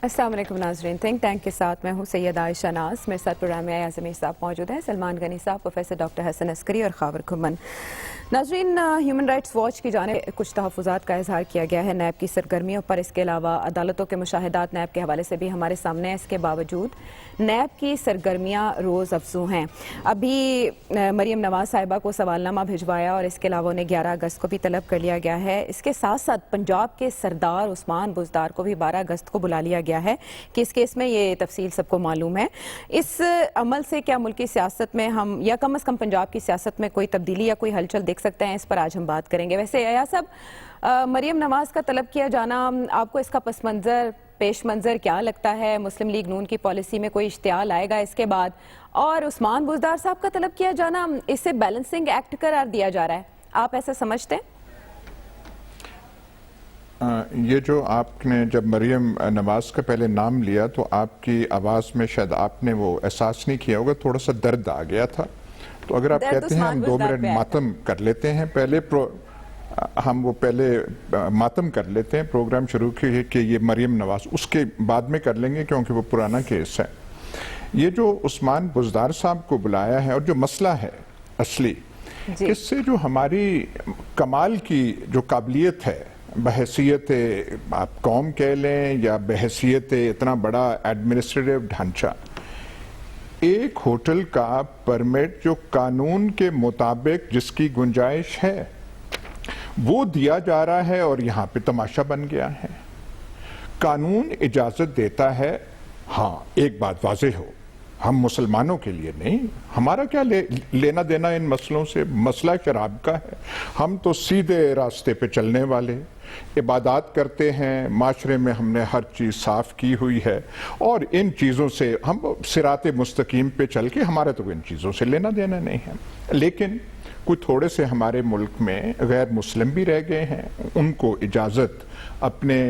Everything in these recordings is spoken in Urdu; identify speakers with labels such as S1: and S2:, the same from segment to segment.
S1: السلام علیکم ناظرین، تھنک ٹینک کے ساتھ میں ہوں سید عائشہ ناز. میرے ساتھ پروگرام میں اعظم صاحب موجود ہیں، سلمان غنی صاحب، پروفیسر ڈاکٹر حسن عسکری اور خاور کھمن. ناظرین، ہیومن رائٹس واچ کی جانب کچھ تحفظات کا اظہار کیا گیا ہے نیب کی سرگرمیوں پر. اس کے علاوہ عدالتوں کے مشاہدات نیب کے حوالے سے بھی ہمارے سامنے ہیں. اس کے باوجود نیب کی سرگرمیاں روز افزوں ہیں. ابھی مریم نواز صاحبہ کو سوالنامہ بھجوایا اور اس کے علاوہ انہیں 11 اگست کو بھی طلب کر لیا گیا ہے. اس کے ساتھ ساتھ پنجاب کے سردار عثمان بزدار کو بھی 12 اگست کو بلا لیا گیا ہے کہ اس کیس میں یہ تفصیل سب کو معلوم ہے. اس عمل سے کیا ملکی سیاست میں ہم یا کم از کم پنجاب کی سیاست میں کوئی تبدیلی یا کوئی ہلچل دیکھ سکتے ہیں؟ اس پر آج ہم بات کریں گے. ویسے ایاز صاحب، مریم نواز کا طلب کیا جانا، آپ کو اس کا پیش منظر کیا لگتا ہے؟ مسلم لیگ نون کی پالیسی میں کوئی اشتعال آئے گا اس کے بعد؟ اور عثمان بزدار صاحب کا طلب کیا جانا، اسے بیلنسنگ ایکٹ قرار دیا جا رہا ہے، آپ ایسا سمجھتے ہیں؟
S2: یہ جو آپ نے جب مریم نواز کا پہلے نام لیا تو آپ کی آواز میں شاید آپ نے وہ احساس نہیں کیا ہوگا، تھوڑا سا درد آ گیا تھا. تو اگر آپ کہتے ہیں ہم 2 منٹ ماتم کر لیتے ہیں، ہم وہ پہلے ماتم کر لیتے ہیں، پروگرام شروع کیے کہ یہ مریم نواز، اس کے بعد میں کر لیں گے کیونکہ وہ پرانا کیس ہے. یہ جو عثمان بزدار صاحب کو بلایا ہے اور جو مسئلہ ہے اصلی، اس سے جو ہماری کمال کی جو قابلیت ہے بحیثیت آپ قوم کہہ لیں یا بحیثیت اتنا بڑا ایڈمنسٹریٹو ڈھانچہ، ایک ہوٹل کا پرمٹ جو قانون کے مطابق جس کی گنجائش ہے وہ دیا جا رہا ہے اور یہاں پہ تماشا بن گیا ہے. قانون اجازت دیتا ہے، ہاں ایک بات واضح ہو، ہم مسلمانوں کے لیے نہیں، ہمارا کیا لینا دینا ان مسئلوں سے؟ مسئلہ شراب کا ہے، ہم تو سیدھے راستے پہ چلنے والے، عبادات کرتے ہیں، معاشرے میں ہم نے ہر چیز صاف کی ہوئی ہے اور ان چیزوں سے ہم صراط مستقیم پہ چل کے، ہمارا تو ان چیزوں سے لینا دینا نہیں ہے. لیکن کچھ تھوڑے سے ہمارے ملک میں غیر مسلم بھی رہ گئے ہیں، ان کو اجازت اپنے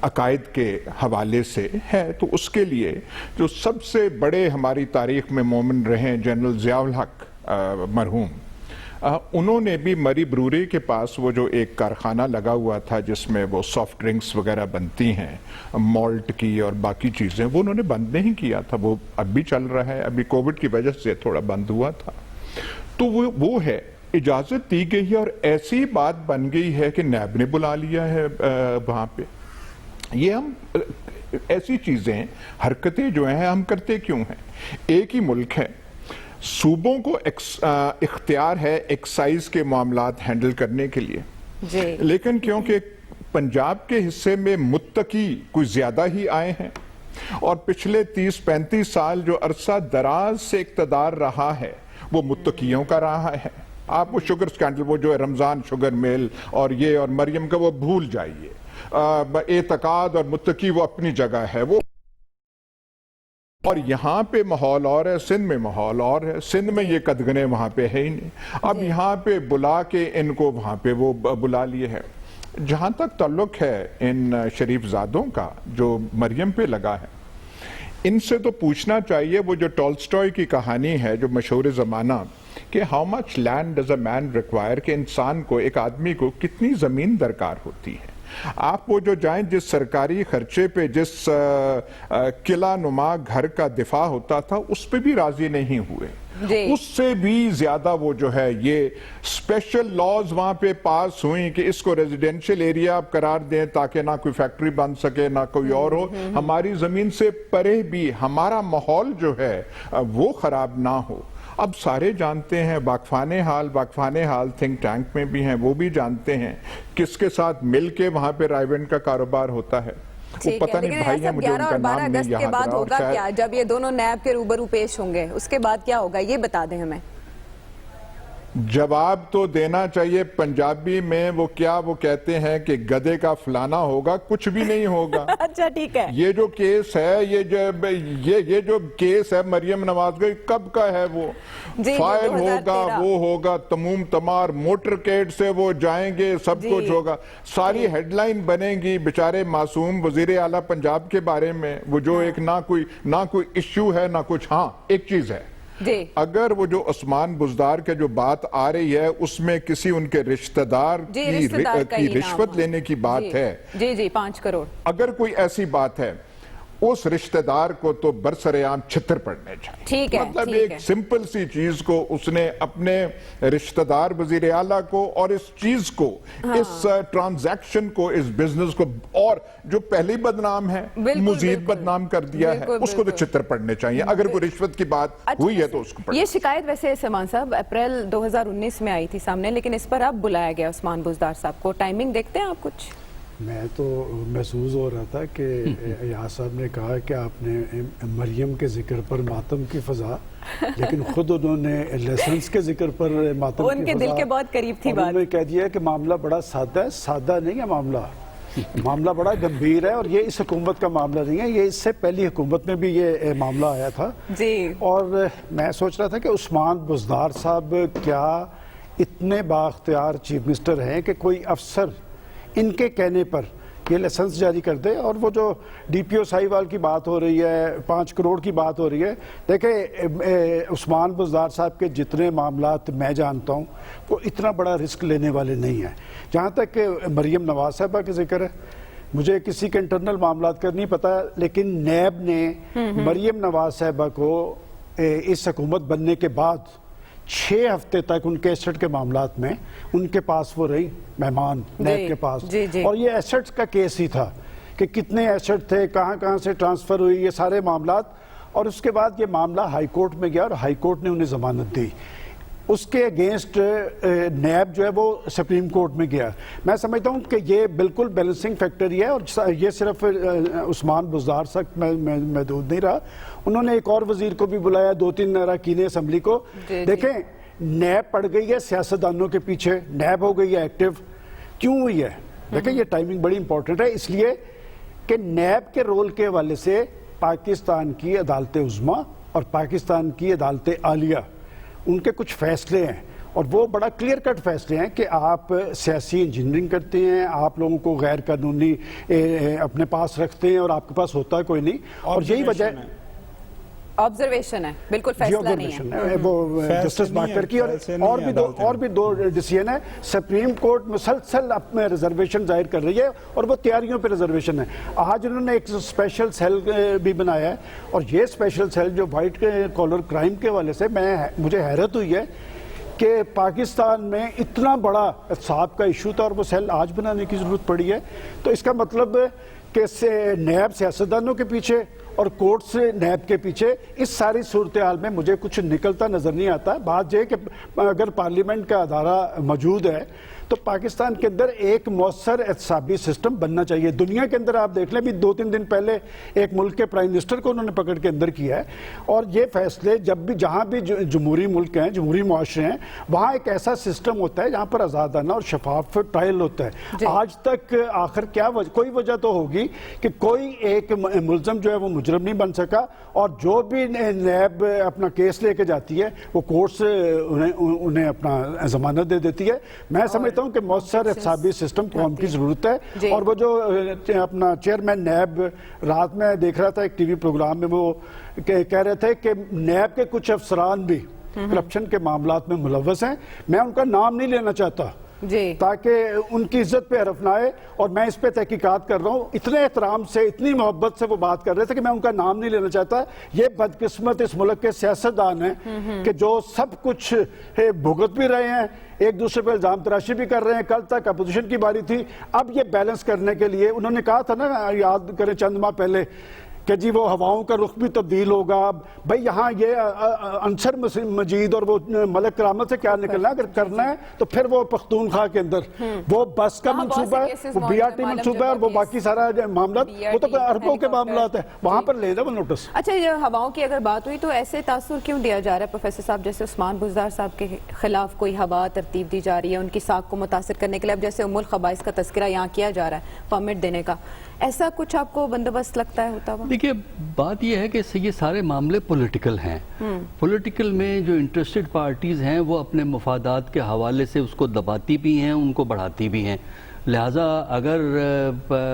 S2: عقائد کے حوالے سے ہے. تو اس کے لیے جو سب سے بڑے ہماری تاریخ میں مومن رہے جنرل ضیاء الحق مرحوم، انہوں نے بھی مری بروری کے پاس وہ جو ایک کارخانہ لگا ہوا تھا جس میں وہ سافٹ ڈرنکس وغیرہ بنتی ہیں، مالٹ کی اور باقی چیزیں، وہ انہوں نے بند نہیں کیا تھا، وہ اب بھی چل رہا ہے. ابھی کووڈ کی وجہ سے تھوڑا بند ہوا تھا. تو وہ ہے، اجازت دی گئی ہے اور ایسی بات بن گئی ہے کہ نیب نے بلا لیا ہے وہاں پہ. یہ ہم ایسی چیزیں، حرکتیں جو ہیں ہم کرتے کیوں ہیں؟ ایک ہی ملک ہے، صوبوں کو اختیار ہے ایکسائز کے معاملات ہینڈل کرنے کے لیے، لیکن کیونکہ پنجاب کے حصے میں متقی کچھ زیادہ ہی آئے ہیں اور پچھلے 30-35 سال جو عرصہ دراز سے اقتدار رہا ہے وہ متقیوں کا رہا ہے. آپ وہ شوگر سکینڈل، وہ جو ہے رمضان شوگر میل اور یہ اور مریم کا، وہ بھول جائیے. اعتقاد اور متقی وہ اپنی جگہ ہے، وہ اور یہاں پہ ماحول اور ہے، سندھ میں ماحول اور ہے. سندھ میں یہ قدغنے وہاں پہ ہے ہی نہیں. اب یہاں پہ بلا کے ان کو وہاں پہ وہ بلا لیے ہے. جہاں تک تعلق ہے ان شریف زادوں کا جو مریم پہ لگا ہے، ان سے تو پوچھنا چاہیے وہ جو ٹولسٹوئے کی کہانی ہے جو مشہور زمانہ کہ how much land does a man require, کہ انسان کو، ایک آدمی کو کتنی زمین درکار ہوتی ہے. آپ وہ جو جائیں جس سرکاری خرچے پہ جس قلعہ نما گھر کا دفاع ہوتا تھا اس پہ بھی راضی نہیں ہوئے. اس سے بھی زیادہ وہ جو ہے یہ اسپیشل لاز وہاں پہ پاس ہوئیں کہ اس کو ریزیڈینشل ایریا آپ قرار دیں تاکہ نہ کوئی فیکٹری بن سکے نہ کوئی اور ہو، ہماری زمین سے پرے بھی ہمارا ماحول جو ہے وہ خراب نہ ہو. اب سارے جانتے ہیں، واقفان حال تھنک ٹینک میں بھی ہیں، وہ بھی جانتے ہیں کس کے ساتھ مل کے وہاں پہ رائیونٹ کا کاروبار ہوتا ہے. وہ پتہ نہیں بھائی ہیں، مجھے ان کا نام نہیں یاد
S1: کے بعد ہوگا کیا جب یہ دونوں نیب کے روبرو پیش ہوں گے؟ اس کے بعد کیا ہوگا یہ بتا دیں ہمیں.
S2: جواب تو دینا چاہیے. پنجابی میں وہ کیا وہ کہتے ہیں کہ گدے کا فلانا ہوگا، کچھ بھی نہیں ہوگا.
S1: اچھا ٹھیک ہے.
S2: یہ جو کیس ہے، یہ جو کیس ہے مریم نواز کا، کب کا ہے؟ وہ فائل ہوگا، وہ ہوگا تمام تمار، موٹر کیٹ سے وہ جائیں گے، سب کچھ ہوگا، ساری ہیڈ لائن بنے گی بیچارے معصوم وزیر اعلیٰ پنجاب کے بارے میں، وہ جو ایک نہ کوئی ایشو ہے نہ کچھ. ہاں ایک چیز ہے، اگر وہ جو عثمان بزدار کے جو بات آ رہی ہے اس میں کسی ان کے رشتہ دار کی رشوت لینے کی بات ہے،
S1: جی 5 کروڑ،
S2: اگر کوئی ایسی بات ہے اس رشتہ دار کو تو برسرعام چھتر پڑنے چاہیے۔ مطلب ایک سمپل سی چیز کو اس نے اپنے رشتہ دار وزیر اعلیٰ کو اور اس چیز کو، اس ٹرانزیکشن کو، اس بزنس کو، اور جو پہلے بدنام ہے مزید بدنام کر دیا ہے، اس کو تو چھتر پڑنے چاہیے۔ اگر کوئی رشوت کی بات ہوئی ہے تو اس کو پڑھیں۔
S1: یہ شکایت ویسے سلمان صاحب اپریل 2019 میں آئی تھی سامنے، لیکن اس پر اب بلایا گیا عثمان بزدار صاحب کو، ٹائمنگ دیکھتے ہیں آپ کچھ؟
S3: میں تو محسوس ہو رہا تھا کہ ایاز صاحب نے کہا کہ آپ نے مریم کے ذکر پر ماتم کی فضا، لیکن خود انہوں نے لیسنس کے ذکر پر ماتم کی فضا،
S1: ان کے دل کے بہت قریب تھی بات،
S3: انہوں نے کہہ دیا کہ معاملہ بڑا سادہ ہے۔ سادہ نہیں ہے معاملہ بڑا گمبھیر ہے، اور یہ اس حکومت کا معاملہ نہیں ہے، یہ اس سے پہلی حکومت میں بھی یہ معاملہ آیا تھا۔ اور میں سوچ رہا تھا کہ عثمان بزدار صاحب کیا اتنے بااختیار چیف منسٹر ہیں کہ کوئی افسر ان کے کہنے پر یہ لائسنس جاری کر دے؟ اور وہ جو ڈی پی او ساہیوال کی بات ہو رہی ہے، 5 کروڑ کی بات ہو رہی ہے، دیکھیں عثمان بزدار صاحب کے جتنے معاملات میں جانتا ہوں وہ اتنا بڑا رسک لینے والے نہیں ہیں۔ جہاں تک کہ مریم نواز صاحبہ کے ذکر ہے، مجھے کسی کے انٹرنل معاملات کا نہیں پتا، لیکن نیب نے مریم نواز صاحبہ کو اس حکومت بننے کے بعد 6 ہفتے تک ان کے ایسٹ کے معاملات میں ان کے پاس وہ رہی مہمان نیب کے پاس، اور یہ ایسٹ کا کیس ہی تھا کہ کتنے ایسٹ تھے، کہاں سے ٹرانسفر ہوئی، یہ سارے معاملات، اور اس کے بعد یہ معاملہ ہائی کورٹ میں گیا اور ہائی کورٹ نے انہیں ضمانت دی۔ اس کے اگینسٹ نیب جو ہے وہ سپریم کورٹ میں گیا۔ میں سمجھتا ہوں کہ یہ بالکل بیلنسنگ فیکٹر ہی ہے، اور یہ صرف عثمان بزدار تک محدود نہیں رہا، انہوں نے ایک اور وزیر کو بھی بلایا، 2-3 اراکین اسمبلی کو۔ دیکھیں نیب پڑ گئی ہے سیاستدانوں کے پیچھے، نیب ہو گئی ہے ایکٹیو، کیوں ہوئی ہے؟ دیکھیں یہ ٹائمنگ بڑی امپورٹنٹ ہے، اس لیے کہ نیب کے رول کے حوالے سے پاکستان کی عدالت عظمیٰ اور پاکستان کی عدالت عالیہ، ان کے کچھ فیصلے ہیں، اور وہ بڑا کلیئر کٹ فیصلے ہیں کہ آپ سیاسی انجینئرنگ کرتے ہیں، آپ لوگوں کو غیر قانونی اپنے پاس رکھتے ہیں، اور آپ کے پاس ہوتا کوئی نہیں، اور یہی وجہ
S1: آبزرویشن ہے، بالکل فیصلہ نہیں ہے
S3: وہ جسٹس باکر کی، اور بھی دو ڈیسیژن ہے۔ سپریم کورٹ مسلسل اپنے ریزرویشن ظاہر کر رہی ہے، اور وہ تیاریوں پہ ریزرویشن ہے۔ آج انہوں نے ایک اسپیشل سیل بھی بنایا ہے، اور یہ اسپیشل سیل جو وائٹ کالر کرائم کے حوالے سے مجھے حیرت ہوئی ہے کہ پاکستان میں اتنا بڑا احتساب کا ایشو تھا اور وہ سیل آج بنانے کی ضرورت پڑی ہے۔ تو اس کا مطلب کہ نیب سیاستدانوں کے پیچھے اور کورٹ سے نیب کے پیچھے، اس ساری صورتحال میں مجھے کچھ نکلتا نظر نہیں آتا۔ بات یہ کہ اگر پارلیمنٹ کا ادارہ موجود ہے تو پاکستان کے اندر ایک مؤثر احتسابی سسٹم بننا چاہیے۔ دنیا کے اندر آپ دیکھ لیں، بھی 2-3 دن پہلے ایک ملک کے پرائم منسٹر کو انہوں نے پکڑ کے اندر کیا ہے، اور یہ فیصلے جب بھی جہاں بھی جمہوری ملک ہیں، جمہوری معاشرے ہیں، وہاں ایک ایسا سسٹم ہوتا ہے جہاں پر آزادانہ اور شفاف ٹرائل ہوتا ہے۔ آج تک آخر کیا کوئی وجہ تو ہوگی کہ کوئی ایک ملزم جو ہے وہ مجرم نہیں بن سکا، اور جو بھی نیب اپنا کیس لے کے جاتی ہے وہ کورٹ سے انہیں اپنا ضمانت دے دیتی ہے۔ میں سمجھتا ہوں کہ مؤثر احتسابی سسٹم قوم کی ضرورت ہے، اور وہ جو اپنا چیئرمین نیب، رات میں دیکھ رہا تھا ایک ٹی وی پروگرام میں، وہ کہہ رہے تھے کہ نیب کے کچھ افسران بھی کرپشن کے معاملات میں ملوث ہیں، میں ان کا نام نہیں لینا چاہتا تاکہ ان کی عزت پہ حرف نہ آئے، اور میں اس پہ تحقیقات کر رہا ہوں۔ اتنے احترام سے، اتنی محبت سے وہ بات کر رہے تھے کہ میں ان کا نام نہیں لینا چاہتا۔ یہ بدقسمت اس ملک کے سیاستدان ہیں کہ جو سب کچھ بھگت بھی رہے ہیں، ایک دوسرے پہ الزام تراشی بھی کر رہے ہیں۔ کل تک اپوزیشن کی باری تھی، اب یہ بیلنس کرنے کے لیے انہوں نے کہا تھا نا، یاد کریں چند ماہ پہلے، کہ جی وہ ہواؤں کا رخ بھی تبدیل ہوگا۔ بھائی یہاں یہ انصر مجید اور وہ ملک کرامت سے کیا نکلنا ہے؟ اگر کرنا ہے تو پھر وہ پختونخوا کے اندر وہ بس کا منصوبہ ہے، وہ بی آر ٹی منصوبہ ہے، اور وہ باقی سارا معاملات وہ تو اربوں کے معاملات ہیں، وہاں پر لے دیں وہ نوٹس۔
S1: اچھا، یہ ہواؤں کی اگر بات ہوئی تو ایسے تاثر کیوں دیا جا رہا ہے پروفیسر صاحب، جیسے عثمان بزدار صاحب کے خلاف کوئی ہوا ترتیب دی جا رہی ہے ان کی ساکھ کو متاثر کرنے کے لیے؟ اب جیسے ام الخبائث کا تذکرہ یہاں کیا جا رہا ہے پرمٹ دینے کا، ایسا کچھ آپ کو بندوبست لگتا ہے ہوتا ہوا؟
S4: دیکھیے بات یہ ہے کہ یہ سارے معاملے پولیٹیکل ہیں۔ پولیٹیکل میں جو انٹرسٹڈ پارٹیز ہیں وہ اپنے مفادات کے حوالے سے اس کو دباتی بھی ہیں، ان کو بڑھاتی بھی ہیں۔ لہٰذا اگر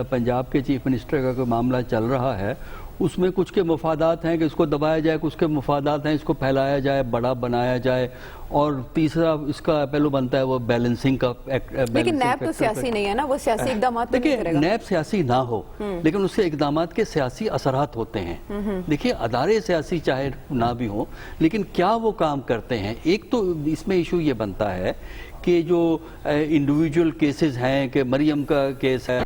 S4: پنجاب کے چیف منسٹر کا کوئی معاملہ چل رہا ہے اس میں کچھ کے مفادات ہیں کہ اس کو دبایا جائے، کچھ کے مفادات ہیں اس کو پھیلایا جائے، بڑا بنایا جائے، اور تیسرا اس کا پہلو بنتا ہے وہ بیلنسنگ کا
S1: لیکن نیب تو سیاسی نہیں ہے نا، وہ سیاسی اقدامات تو نہیں کرے گا۔
S4: نیب سیاسی نہ ہو لیکن اس کے اقدامات کے سیاسی اثرات ہوتے ہیں۔ دیکھیے ادارے سیاسی چاہے نہ بھی ہوں لیکن کیا وہ کام کرتے ہیں۔ ایک تو اس میں ایشو یہ بنتا ہے کہ جو انڈیویجول کیسز ہیں کہ مریم کا کیس ہے،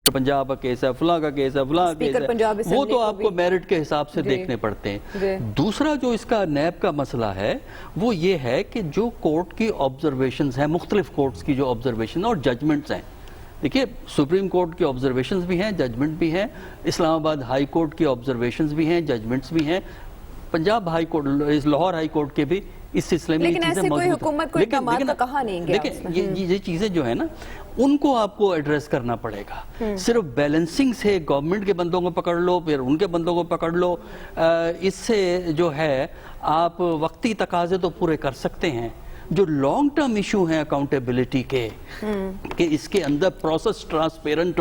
S4: پنجاب کا کیس ہے، فلاں کا کیس ہے، فلاں کیس ہے، وہ تو آپ کو میرٹ کے حساب سے دیکھنے پڑتے ہیں۔ دوسرا جو اس کا نیب کا مسئلہ ہے وہ یہ ہے کہ جو کورٹ کی آبزرویشنز ہیں، مختلف کورٹس کی جو آبزرویشن اور ججمنٹس ہیں، دیکھیے سپریم کورٹ کی آبزرویشنز بھی ہیں، ججمنٹ بھی ہیں، اسلام آباد ہائی کورٹ کی آبزرویشنز بھی ہیں، ججمنٹس بھی ہیں، Punjab high court, Lahore high court کے بھی اس سلسلے میں
S1: لیکن ایسے کوئی حکومت کو اقدامات کا کہا نہیں گیا۔
S4: لیکن یہ چیزیں جو ہے نا ان کو آپ کو ایڈریس کرنا پڑے گا۔ صرف بیلنسنگ سے گورنمنٹ کے بندوں کو پکڑ لو پھر ان کے بندوں کو پکڑ لو، اس سے جو ہے آپ وقتی تقاضے تو پورے کر سکتے ہیں، جو لانگ ٹرم ایشو ہیں اکاؤنٹیبلٹی کے، کہ اس کے اندر پروسیس ٹرانسپیرنٹ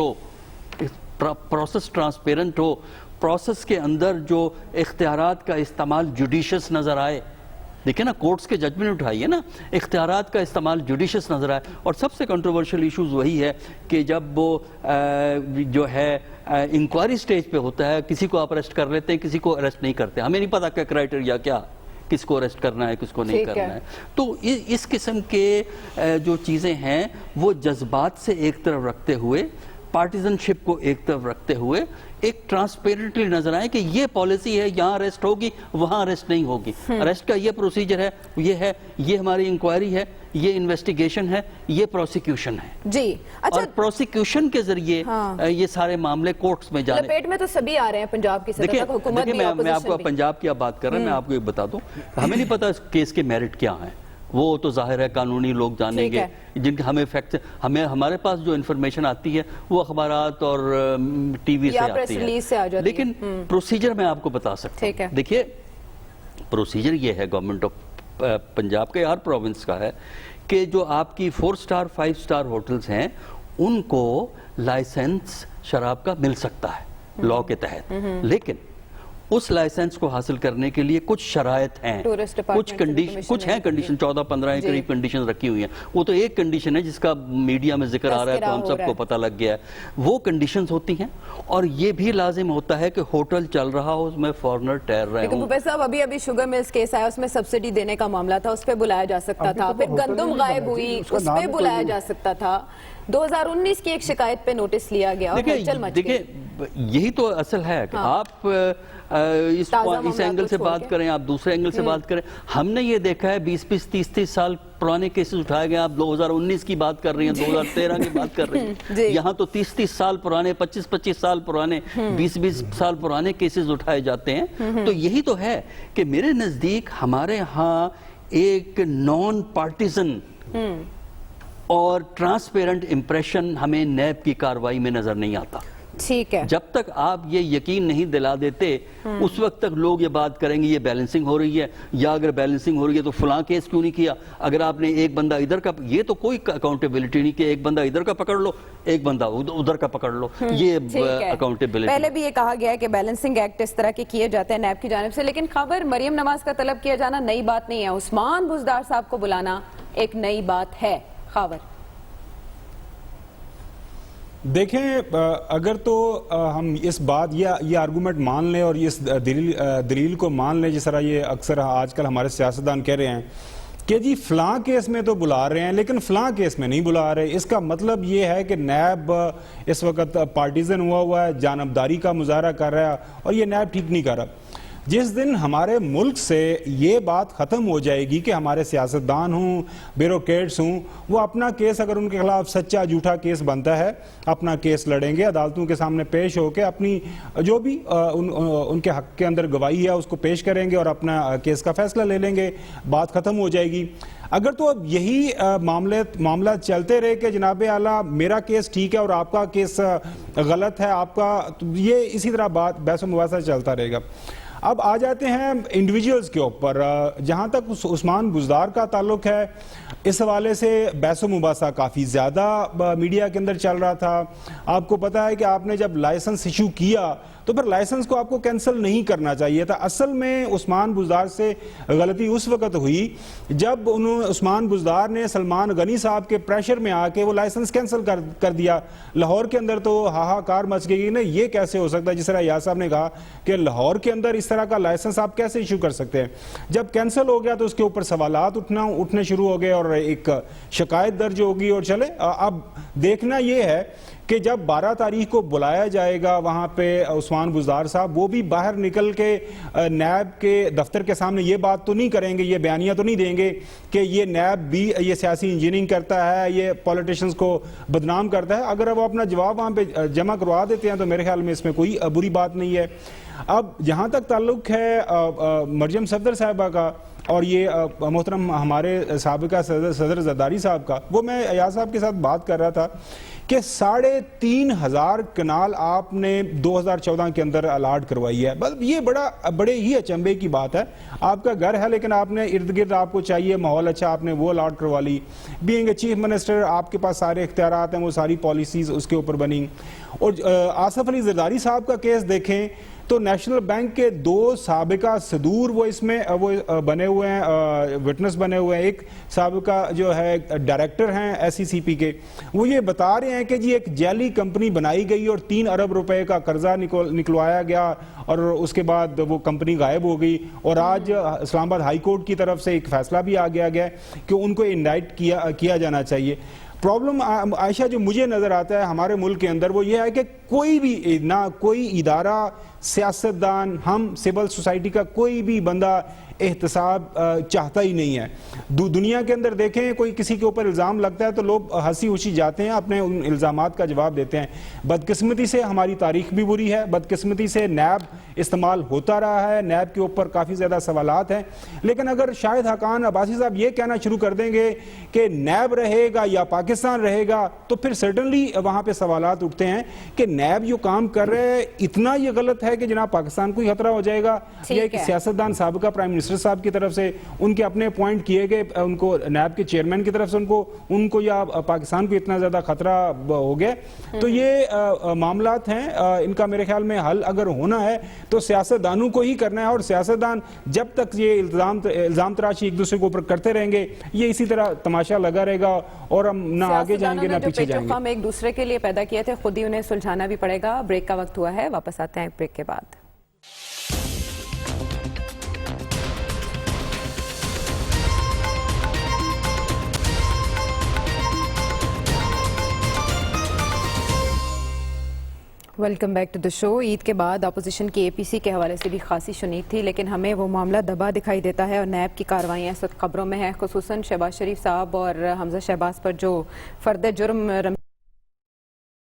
S4: ہو، پروسیس کے اندر جو اختیارات کا استعمال جوڈیشس نظر آئے۔ دیکھیں نا کورٹس کے ججمنٹ اٹھائیے نا، اختیارات کا استعمال جوڈیشس نظر آئے۔ اور سب سے کنٹروورشل ایشوز وہی ہے کہ جب وہ جو ہے انکوائری سٹیج پہ ہوتا ہے، کسی کو آپ اریسٹ کر لیتے ہیں، کسی کو اریسٹ نہیں کرتے، ہمیں نہیں پتا کہ کرائٹیریا کیا، کس کو اریسٹ کرنا ہے کس کو نہیں کرنا ہے۔ تو اس قسم کے جو چیزیں ہیں وہ جذبات سے ایک طرف رکھتے ہوئے، پارٹیزن شپ کو ایک طرف رکھتے ہوئے ایک ٹرانسپیرنٹلی نظر آئے کہ یہ پالیسی ہے، یہاں اریسٹ ہوگی وہاں اریسٹ نہیں ہوگی، اریسٹ کا یہ پروسیجر ہے، یہ ہماری انکوائری ہے، یہ انویسٹیگیشن ہے، یہ پروسیکیوشن ہے
S1: جی۔
S4: اور پروسیکیوشن کے ذریعے یہ سارے معاملے کورٹس میں جانے۔
S1: لپیٹ میں تو سبھی آ رہے ہیں پنجاب کی سطح تک، حکومت بھی، اپوزیشن بھی۔
S4: میں آپ کو پنجاب کی بات کر رہا ہوں، میں آپ کو یہ بتا دوں ہمیں نہیں پتا اس کیس کے میرٹ کیا ہیں، وہ تو ظاہر ہے قانونی لوگ جانیں گے، جن کے ہمارے پاس جو انفارمیشن آتی ہے وہ اخبارات اور ٹی وی سے آتی ہے، لیکن پروسیجر میں آپ کو بتا سکتا ہوں۔ دیکھیے پروسیجر یہ ہے گورنمنٹ آف پنجاب کے ہر پروونس کا ہے کہ جو آپ کی 4 سٹار 5 سٹار ہوٹلز ہیں ان کو لائسنس شراب کا مل سکتا ہے لاء کے تحت، لیکن اس لائسنس کو حاصل کرنے کے لیے کچھ شرائط ہیں، کچھ ہیں کنڈیشن، 14-15 قریب کنڈیشن رکھی ہوئی ہیں۔ وہ تو ایک کنڈیشن ہے جس کا میڈیا میں ذکر آ رہا ہے تو ہم سب کو پتہ لگ گیا ہے، وہ کنڈیشنز ہوتی ہیں، اور یہ بھی لازم ہوتا ہے کہ ہوٹل چل رہا ہو، اس میں فارنر ٹھہر رہے ہوں۔
S1: لیکن پروفیسر صاحب ابھی شوگر ملز کیس آیا، اس میں سبسڈی دینے کا معاملہ تھا، اس پہ بلایا جا سکتا تھا، پھر گندم غائب ہوئی اس پہ بلایا جا سکتا تھا، 2019 کی ایک شکایت پہ نوٹس لیا گیا اور ہلچل مچ گئی۔
S4: دیکھیں یہی تو اصل ہے کہ آپ اس اینگل سے بات کریں، آپ دوسرے اینگل سے بات کریں۔ ہم نے یہ دیکھا ہے 20-20 30-30 سال پرانے کیسز اٹھائے گئے، آپ 2019 کی بات کر رہی ہیں، 2013 کی بات کر رہی ہیں، یہاں تو 30-30 سال پرانے، 25-25 سال پرانے، 20-20 سال پرانے کیسز اٹھائے جاتے ہیں۔ تو یہی تو ہے کہ میرے نزدیک ہمارے ہاں ایک نان پارٹیزن اور ٹرانسپیرنٹ امپریشن ہمیں نیب کی کارروائی میں نظر نہیں آتا۔
S1: ٹھیک ہے،
S4: جب تک آپ یہ یقین نہیں دلا دیتے اس وقت تک لوگ یہ بات کریں گے یہ بیلنسنگ ہو رہی ہے، یا اگر بیلنسنگ ہو رہی ہے تو فلاں کیس کیوں نہیں کیا، اگر آپ نے ایک بندہ ادھر کا، یہ تو کوئی اکاؤنٹیبلٹی نہیں کہ ایک بندہ ادھر کا پکڑ لو ایک بندہ ادھر کا پکڑ لو، یہ اکاؤنٹیبلٹی۔
S1: پہلے بھی یہ کہا گیا ہے کہ بیلنسنگ ایکٹ اس طرح کے کیے جاتے ہیں نیب کی جانب سے، لیکن خبر مریم نواز کا طلب کیا جانا نئی بات نہیں ہے، عثمان بزدار صاحب کو بلانا ایک نئی بات ہے۔ خبر
S5: دیکھیں اگر تو ہم اس بات یہ آرگومنٹ مان لیں اور اس دلیل کو مان لیں، جس طرح یہ اکثر آج کل ہمارے سیاستدان کہہ رہے ہیں کہ جی فلاں کیس میں تو بلا رہے ہیں لیکن فلاں کیس میں نہیں بلا رہے، اس کا مطلب یہ ہے کہ نیب اس وقت پارٹیزن ہوا ہے، جانبداری کا مظاہرہ کر رہا ہے، اور یہ نیب ٹھیک نہیں کر رہا۔ جس دن ہمارے ملک سے یہ بات ختم ہو جائے گی کہ ہمارے سیاستدان ہوں، بیوروکریٹس ہوں، وہ اپنا کیس اگر ان کے خلاف سچا جھوٹا کیس بنتا ہے اپنا کیس لڑیں گے، عدالتوں کے سامنے پیش ہو کے اپنی جو بھی ان کے حق کے اندر گواہی ہے اس کو پیش کریں گے اور اپنا کیس کا فیصلہ لے لیں گے، بات ختم ہو جائے گی۔ اگر تو اب یہی معاملہ چلتے رہے کہ جناب اعلیٰ میرا کیس ٹھیک ہے اور آپ کا کیس غلط ہے، آپ کا، یہ اسی طرح بحث و مباحثہ چلتا رہے گا۔ اب آ جاتے ہیں انڈیویجولز کے اوپر. جہاں تک عثمان بزدار کا تعلق ہے, اس حوالے سے بحث و مباحثہ کافی زیادہ میڈیا کے اندر چل رہا تھا. آپ کو پتا ہے کہ آپ نے جب لائسنس ایشو کیا تو پھر لائسنس کو آپ کو کینسل نہیں کرنا چاہیے تھا. اصل میں عثمان بزدار سے غلطی اس وقت ہوئی جب عثمان بزدار نے سلمان غنی صاحب کے پریشر میں آ کے وہ لائسنس کینسل کر دیا. لاہور کے اندر تو ہاہاکار مچ گئی نا, یہ کیسے ہو سکتا ہے, جس طرح یاس صاحب نے کہا کہ لاہور کے اندر اس طرح کا لائسنس آپ کیسے ایشو کر سکتے ہیں. جب کینسل ہو گیا تو اس کے اوپر سوالات اٹھنے شروع ہو گئے اور ایک شکایت درج ہوگی. اور چلے اب دیکھنا یہ ہے کہ جب 12 تاریخ کو بلایا جائے گا وہاں پہ عثمان بزدار صاحب, وہ بھی باہر نکل کے نیب کے دفتر کے سامنے یہ بات تو نہیں کریں گے, یہ بیانیہ تو نہیں دیں گے کہ یہ نیب بھی یہ سیاسی انجینئرنگ کرتا ہے, یہ پولیٹیشنز کو بدنام کرتا ہے. اگر وہ اپنا جواب وہاں پہ جمع کروا دیتے ہیں تو میرے خیال میں اس میں کوئی بری بات نہیں ہے. اب جہاں تک تعلق ہے مریم صفدر صاحبہ کا اور یہ محترم ہمارے سابقہ صدر زرداری صاحب کا, وہ میں ایاز صاحب کے ساتھ بات کر رہا تھا کہ 3,500 کنال آپ نے 2014 کے اندر الاٹ کروائی ہے. بس یہ بڑے ہی اچنبے کی بات ہے. آپ کا گھر ہے لیکن آپ نے ارد گرد آپ کو چاہیے ماحول اچھا, آپ نے وہ الاٹ کروا لی. بینگ اے چیف منسٹر آپ کے پاس سارے اختیارات ہیں, وہ ساری پالیسیز اس کے اوپر بنی. اور آصف علی زرداری صاحب کا کیس دیکھیں تو نیشنل بینک کے 2 سابقہ صدور وہ اس میں وہ بنے ہوئے ہیں, وٹنس بنے ہوئے ہیں. ایک سابقہ جو ہے ڈائریکٹر ہیں SECP کے, وہ یہ بتا رہے ہیں کہ جی ایک جعلی کمپنی بنائی گئی اور 3 ارب روپے کا قرضہ نکلوایا گیا اور اس کے بعد وہ کمپنی غائب ہو گئی. اور آج اسلام آباد ہائی کورٹ کی طرف سے ایک فیصلہ بھی آ گیا کہ ان کو انڈائٹ کیا جانا چاہیے. پرابلم عائشہ جو مجھے نظر آتا ہے ہمارے ملک کے اندر وہ یہ ہے کہ کوئی بھی نہ کوئی ادارہ, سیاستدان, ہم سول سوسائٹی کا کوئی بھی بندہ احتساب چاہتا ہی نہیں ہے. دنیا کے اندر دیکھیں کوئی کسی کے اوپر الزام لگتا ہے تو لوگ ہنسی خوشی جاتے ہیں, اپنے ان الزامات کا جواب دیتے ہیں. بدقسمتی سے ہماری تاریخ بھی بری ہے, بدقسمتی سے نیب استعمال ہوتا رہا ہے, نیب کے اوپر کافی زیادہ سوالات ہیں. لیکن اگر شاہد حقان عباسی صاحب یہ کہنا شروع کر دیں گے کہ نیب رہے گا یا پاکستان رہے گا تو پھر سرٹنلی وہاں پہ سوالات اٹھتے ہیں کہ نیب جو کام کر رہے ہیں اتنا یہ غلط ہے کہ جناب پاکستان کو ہی خطرہ ہو جائے گا. یہ ایک سیاستدان سابقہ پرائم منسٹر صاحب کی طرف سے ان کے اپنے اپوائنٹ کیے گئے, ان کو نیب کے چیئرمین کی طرف سے ان کو یا پاکستان کو اتنا زیادہ خطرہ ہو گیا. تو یہ معاملات ہیں, ان کا میرے خیال میں حل اگر ہونا ہے تو سیاستدانوں کو ہی کرنا ہے. اور سیاستدان جب تک یہ الزام تراشی ایک دوسرے کے اوپر کرتے رہیں گے یہ اسی طرح تماشا لگا رہے گا اور ہم نہ آگے جائیں گے نہ پیچھے جائیں گے.
S1: ایک دوسرے کے لیے پیدا کیے تھے, خود ہی انہیں سلجھانا بھی پڑے گا. بریک کا وقت ہوا ہے, واپس آتے ہیں ایک بریک کے بعد. ویلکم بیک ٹو دا شو. عید کے بعد اپوزیشن کی APC کے حوالے سے بھی خاصی شنید تھی, لیکن ہمیں وہ معاملہ دبا دکھائی دیتا ہے اور نیب کی کارروائیاں اس وقت خبروں میں ہیں. خصوصاً شہباز شریف صاحب اور حمزہ شہباز پر جو فرد جرم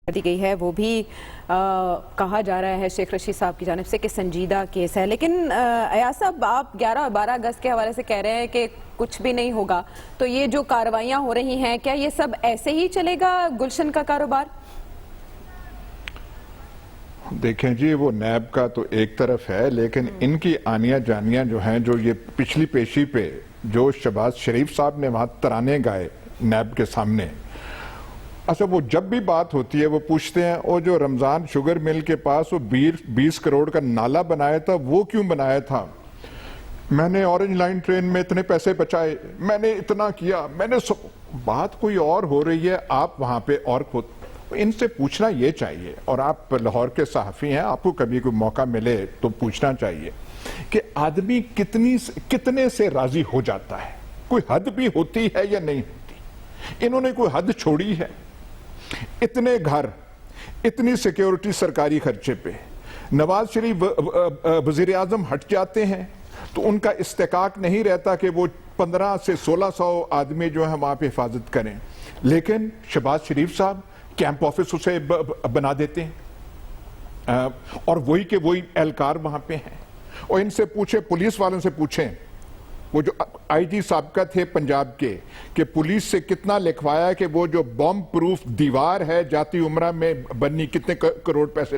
S1: دی گئی ہے وہ بھی کہا جا رہا ہے شیخ رشید صاحب کی جانب سے کہ سنجیدہ کیس ہے. لیکن ایاز صاحب آپ 11 اور 12 اگست کے حوالے سے کہہ رہے ہیں کہ کچھ بھی نہیں ہوگا, تو یہ جو کارروائیاں ہو رہی ہیں کیا یہ سب ایسے ہی چلے گا گلشن کا کاروبار؟
S2: دیکھیں جی وہ نیب کا تو ایک طرف ہے, لیکن ان کی آنیاں جانیاں جو ہیں جو یہ پچھلی پیشی پہ جو شہباز شریف صاحب نے وہاں ترانے گائے نیب کے سامنے, اچھا وہ جب بھی بات ہوتی ہے وہ پوچھتے ہیں وہ جو رمضان شوگر مل کے پاس وہ 20 کروڑ کا نالا بنایا تھا وہ کیوں بنایا تھا, میں نے اورنج لائن ٹرین میں اتنے پیسے بچائے, میں نے اتنا کیا, میں نے بات کوئی اور ہو رہی ہے, آپ وہاں پہ اور خود ان سے پوچھنا یہ چاہیے. اور آپ لاہور کے صحافی ہیں, آپ کو کبھی کوئی موقع ملے تو پوچھنا چاہیے کہ آدمی کتنے سے راضی ہو جاتا ہے, کوئی حد بھی ہوتی ہے یا نہیں ہوتی. انہوں نے کوئی حد چھوڑی ہے؟ اتنے گھر, اتنی سیکیورٹی سرکاری خرچے پہ, نواز شریف وزیر اعظم ہٹ جاتے ہیں تو ان کا استحقاق نہیں رہتا کہ وہ 1500 سے 1600 آدمی جو ہیں وہاں پہ حفاظت کریں. لیکن شہباز شریف صاحب کیمپ آفس اسے بنا دیتے ہیں اور وہی کے وہی اہلکار وہاں پہ ہیں. اور ان سے پوچھیں, پولیس والوں سے پوچھیں, وہ جو IG سابقہ تھے پنجاب کے, کہ پولیس سے کتنا لکھوایا کہ وہ جو بم پروف دیوار ہے جاتی عمرہ میں بننی کتنے کروڑ پیسے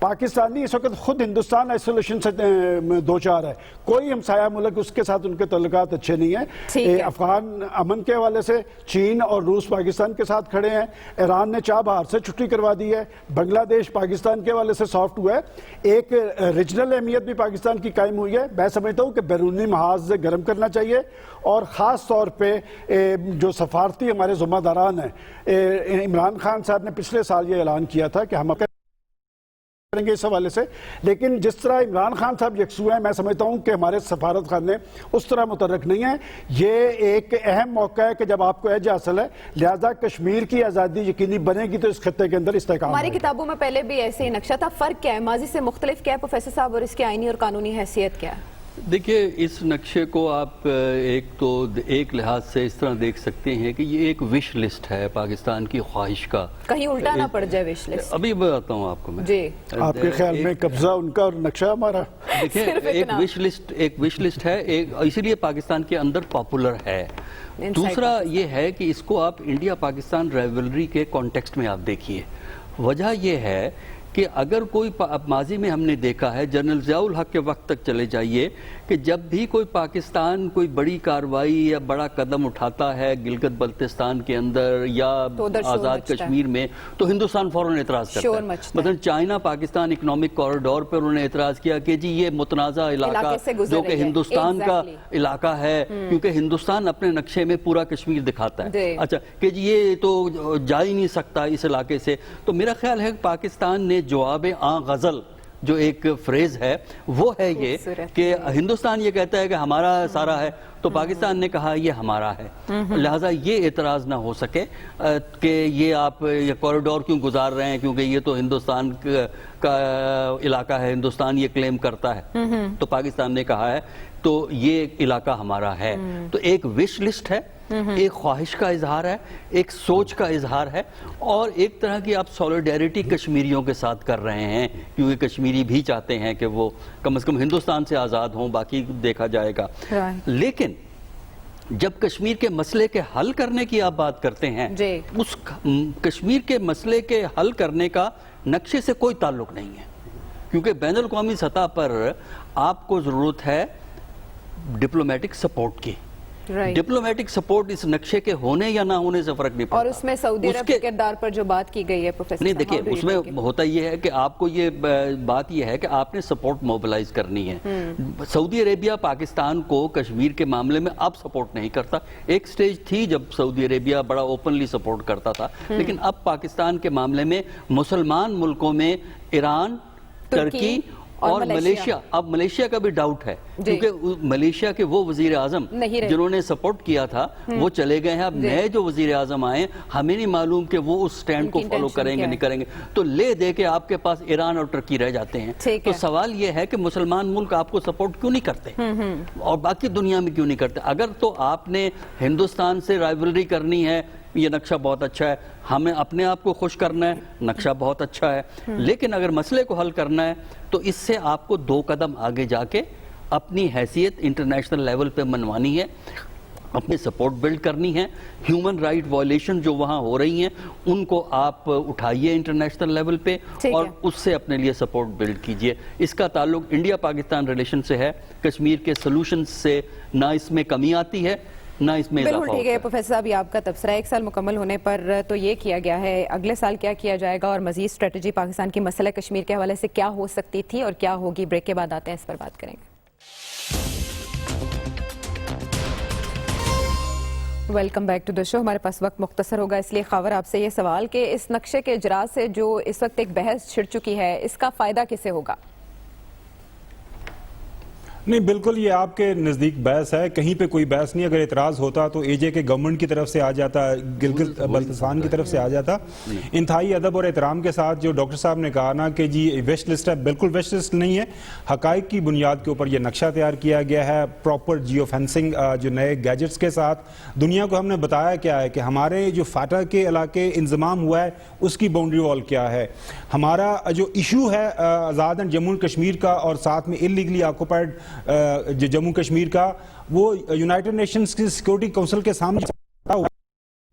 S3: پاکستانی اس وقت خود ہندوستان آئسولیشن سے دو چار ہے, کوئی ہمسایہ ملک اس کے ساتھ ان کے تعلقات اچھے نہیں ہیں. افغان امن کے حوالے سے چین اور روس پاکستان کے ساتھ کھڑے ہیں, ایران نے چابہار سے چھٹی کروا دی ہے, بنگلہ دیش پاکستان کے حوالے سے سافٹ ہوا ہے, ایک ریجنل اہمیت بھی پاکستان کی قائم ہوئی ہے. میں سمجھتا ہوں کہ بیرونی محاذ گرم کرنا چاہیے, اور خاص طور پہ جو سفارتی ہمارے ذمہ داران ہیں, عمران خان صاحب نے پچھلے سال یہ اعلان کیا تھا کہ ہم کریں گے اس حوالے سے, لیکن جس طرح عمران خان صاحب یکسو ہیں, میں سمجھتا ہوں کہ ہمارے سفارت خانے اس طرح متحرک نہیں ہیں. یہ ایک اہم موقع ہے کہ جب آپ کو ایج حاصل ہے, لہذا کشمیر کی آزادی یقینی بنے گی تو اس خطے کے اندر استحکام.
S1: ہماری کتابوں میں پہلے بھی ایسے ہی نقشہ تھا, فرق کیا ہے, ماضی سے مختلف کیا ہے پروفیسر صاحب, اور اس کی آئینی اور قانونی حیثیت کیا ہے؟
S4: دیکھیے, اس نقشے کو آپ ایک لحاظ سے اس طرح دیکھ سکتے ہیں کہ یہ ایک وش لسٹ ہے پاکستان کی خواہش کا,
S1: کہیں الٹا نہ پڑ جائے وش لسٹ.
S4: ابھی بتاتا ہوں آپ کو میں.
S1: جی,
S3: آپ کے خیال میں قبضہ ان کا اور نقشہ ہمارا؟
S4: دیکھیں, ایک وش لسٹ ہے, اسی لیے پاکستان کے اندر پاپولر ہے. دوسرا یہ ہے کہ اس کو آپ انڈیا پاکستان رائیولری کے کانٹیکسٹ میں آپ دیکھیے. وجہ یہ ہے کہ اگر کوئی ماضی میں ہم نے دیکھا ہے, جنرل ضیاء الحق کے وقت تک چلے جائیے, کہ جب بھی کوئی پاکستان کوئی بڑی کارروائی یا بڑا قدم اٹھاتا ہے گلگت بلتستان کے اندر یا آزاد کشمیر میں, تو ہندوستان فوراً اعتراض کرتا ہے. مثلا چائنا پاکستان اکنامک کوریڈور پر انہوں نے اعتراض کیا کہ جی یہ متنازع علاقہ جو کہ ہندوستان کا علاقہ ہے, کیونکہ ہندوستان اپنے نقشے میں پورا کشمیر دکھاتا ہے. اچھا, کہ جی یہ تو جا ہی نہیں سکتا اس علاقے سے. تو میرا خیال ہے کہ پاکستان نے جواب آن غزل جو ایک فریز ہے وہ ہے یہ کہ ہندوستان یہ کہتا ہے کہ ہمارا سارا ہے, تو پاکستان نے کہا یہ ہمارا ہے, لہٰذا یہ اعتراض نہ ہو سکے کہ یہ آپ یہ کوریڈور کیوں گزار رہے ہیں, کیونکہ یہ تو ہندوستان کا علاقہ ہے, ہندوستان یہ کلیم کرتا ہے. تو پاکستان نے کہا ہے تو یہ علاقہ ہمارا ہے. تو ایک وش لسٹ ہے, ایک خواہش کا اظہار ہے, ایک سوچ کا اظہار ہے, اور ایک طرح کی آپ سولیڈیریٹی کشمیریوں کے ساتھ کر رہے ہیں, کیونکہ کشمیری بھی چاہتے ہیں کہ وہ کم از کم ہندوستان سے آزاد ہوں, باقی دیکھا جائے گا. لیکن جب کشمیر کے مسئلے کے حل کرنے کی آپ بات کرتے ہیں, اس کشمیر کے مسئلے کے حل کرنے کا نقشے سے کوئی تعلق نہیں ہے, کیونکہ بین الاقوامی سطح پر آپ کو ضرورت ہے ڈپلومیٹک سپورٹ کی. ڈپلومیٹک سپورٹ اس نقشے کے ہونے یا نہ ہونے سے فرق نہیں پڑتا.
S1: اور اس میں سعودی عرب کے کردار پر جو بات کی گئی ہے پروفیسر
S4: نہیں, دیکھیں اس میں ہوتا یہ ہے کہ آپ کو یہ بات یہ ہے کہ آپ نے سپورٹ موبلائز کرنی ہے. سعودی عربیہ پاکستان کو کشمیر کے معاملے میں اب سپورٹ نہیں کرتا. ایک سٹیج تھی جب سعودی عربیہ بڑا اوپنلی سپورٹ کرتا تھا, لیکن اب پاکستان کے معاملے میں مسلمان ملکوں میں ایران, ترکی اور ملیشیا, اب ملیشیا کا بھی ڈاؤٹ ہے, کیونکہ ملیشیا کے وہ وزیر اعظم جنہوں نے سپورٹ کیا تھا وہ چلے گئے ہیں. اب نئے جو وزیر اعظم آئے ہمیں نہیں معلوم کہ وہ اس سٹینڈ کو فالو کریں گے نہیں کریں گے, تو لے دے کے آپ کے پاس ایران اور ترکی رہ جاتے ہیں. تو سوال یہ ہے کہ مسلمان ملک آپ کو سپورٹ کیوں نہیں کرتے اور باقی دنیا میں کیوں نہیں کرتے؟ اگر تو آپ نے ہندوستان سے رائیولری کرنی ہے, یہ نقشہ بہت اچھا ہے, ہمیں اپنے آپ کو خوش کرنا ہے, نقشہ بہت اچھا ہے, لیکن اگر مسئلے کو حل کرنا ہے تو اس سے آپ کو 2 قدم آگے جا کے اپنی حیثیت انٹرنیشنل لیول پہ منوانی ہے, اپنے سپورٹ بلڈ کرنی ہے. ہیومن رائٹ وائلیشن جو وہاں ہو رہی ہیں ان کو آپ اٹھائیے انٹرنیشنل لیول پہ, اور اس سے اپنے لیے سپورٹ بلڈ کیجئے. اس کا تعلق انڈیا پاکستان ریلیشن سے ہے, کشمیر کے سلوشن سے نہ اس میں کمی آتی ہے نہ اس میں اضافہ ہوتا ہے.
S1: بالکل ٹھیک ہے پروفیسر صاحب, یہ آپ کا تبصرہ 1 سال مکمل ہونے پر تو یہ کیا گیا ہے, اگلے سال کیا کیا جائے گا اور مزید اسٹریٹجی پاکستان کی مسئلہ کشمیر کے حوالے سے کیا ہو سکتی تھی اور کیا ہوگی, بریک کے بعد آتے ہیں اس پر بات کریں گے. ویلکم بیک ٹو دا شو. ہمارے پاس وقت مختصر ہوگا, اس لیے خاور آپ سے یہ سوال کہ اس نقشے کے اجرا سے جو اس وقت ایک بحث چھڑ چکی ہے, اس کا فائدہ کسے ہوگا؟
S5: نہیں بالکل یہ آپ کے نزدیک بحث ہے, کہیں پہ کوئی بحث نہیں. اگر اعتراض ہوتا تو اے جے کے گورنمنٹ کی طرف سے آ جاتا, گلگت بلتستان کی طرف سے آ جاتا. انتہائی ادب اور احترام کے ساتھ جو ڈاکٹر صاحب نے کہا نا کہ جی وش لسٹ ہے, بالکل وش لسٹ نہیں ہے. حقائق کی بنیاد کے اوپر یہ نقشہ تیار کیا گیا ہے, پراپر جیو فینسنگ جو نئے گیجٹس کے ساتھ. دنیا کو ہم نے بتایا کیا ہے کہ ہمارے جو فاٹا کے علاقے انضمام ہوا ہے اس کی باؤنڈری وال کیا ہے. ہمارا جو ایشو ہے آزاد اینڈ جموں کشمیر کا اور ساتھ میں انلیگلی آکوپائڈ جو جموں کشمیر کا, وہ یونائٹڈ نیشنز کی سیکورٹی کونسل کے سامنے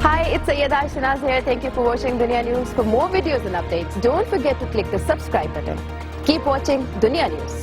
S1: Hi, it's Sayyeda Shanaz here. Thank you for watching Dunia News. For more videos and updates, don't forget to click the subscribe button. Keep watching Dunia News.